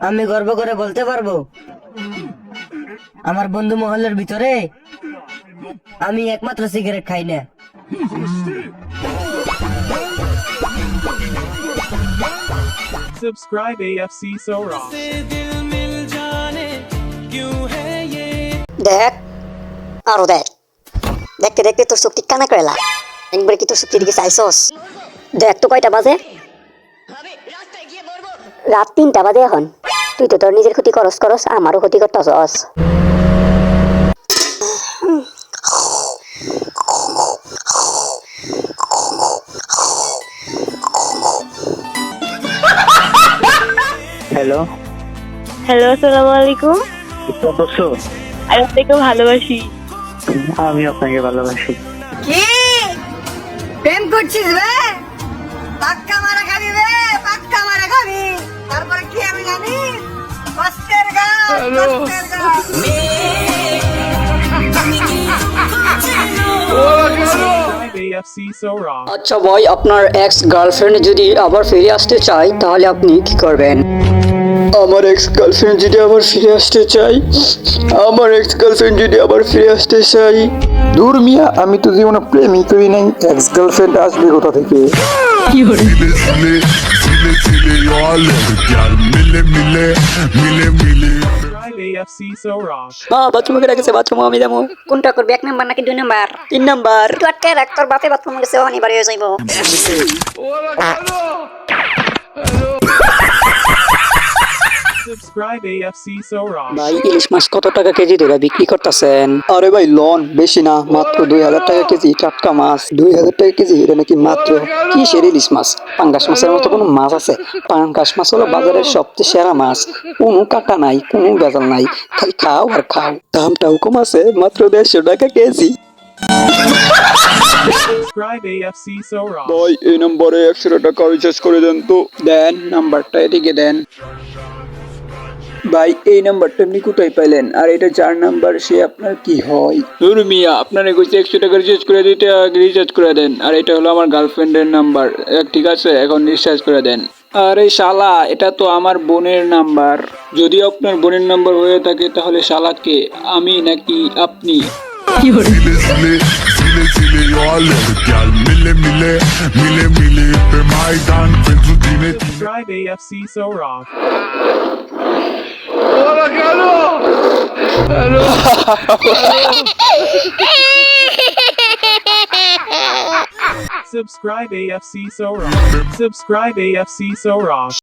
আমি গর্ব করে বলতে পারবো আমার বন্ধু মহলের ভিতরে আমি একমাত্র সিগারেট খাই না। Subscribe AFC Sora. দেখ আরো দেখ, দেখতে দেখতে তোর চোখটি কানা করেলা। একবার কি তোর চোখটির দিকে চাইছস? দেখ তো কয়টা বাজে, রাত 3টা বাজে এখন। তুই তো তোর নিজের ক্ষতি করস আমারও ক্ষতি করতেছস। হ্যালো, হ্যালো, আসসালামু আলাইকুম। বলছো? আমি আপনাকে ভালোবাসি। আমি আপনাকে ভালোবাসি। কি প্রেম করছিস রে? পাক্কা মারা খাবি রে, পাক্কা মারা খাবি। তারপরে কি আমি জানি কষ্টের গান, কষ্টের গান। Subscribe AFC Sora. আচ্ছা ভাই, আপনার এক্স গার্লফ্রেন্ড যদি আবার ফিরে আসতে চায় তাহলে আপনি কি করবেন? আমার এক্স গার্লফ্রেন্ড যদি আবার ফিরে আসতে চাই, দূর মিয়া, আমি তো জীবনে প্রেমই করি নাই, এক্স গার্লফ্রেন্ড আসবে কোথা থেকে? Subscribe AFC Sora. বাথরুমে গেছে, বাথরুমে আমি যাবো। কোনটা করবি, 1 নাম্বার নাকি 2 নাম্বার? 3 নাম্বার। তুই আটকে রাখ, তোর বাপে বাথরুমে গেছে, অনিবার হয়ে যাইব। Subscribe AFC Sora. ভাই, ইলিশ মাছ কত টাকা কেজি ধরে বিক্রি করতেছেন? আরে ভাই, লন বেশি না, মাত্র 2000 টাকা কেজি। টাটকা মাছ 2000 টাকা কেজি, এটা নাকি মাত্র কিসের ইলিশ মাছ? পাঙ্গাস মাছের মতো কোনো মাছ আছে? পাঙ্গাস মাছ হলো বাজারের সবচেয়ে সেরা মাছ, কোনো কাটা নাই, কোনো ভেজাল নাই, খালি খাও আর খাও। দামটাও কম আছে, মাত্র 150 টাকা কেজি। Subscribe AFC Sora. ভাই, এই নম্বরে 100 টাকা রিচার্জ করে দেন তো। দেন, নাম্বারটা এদিকে দেন। ভাই, এই নাম্বারটা আপনি কোথায় পাইলেন? আর এটা 4 নাম্বার, সে আপনার কি হয়? ধরু মিয়া, আপনারা কইছে 100 টাকা রিচার্জ করে দিতে, আগে রিচার্জ করে দেন। আর এটা হলো আমার গার্লফ্রেন্ডের নাম্বার। ঠিক আছে, এখন রিচার্জ করে দেন। আরে শালা, এটা তো আমার বোনের নাম্বার। যদি আপনার বোনের নাম্বার হয়ে থাকে তাহলে শালাকে আমি নাকি আপনি? Subscribe AFC Sora. Subscribe AFC Sora. Subscribe AFC Sora.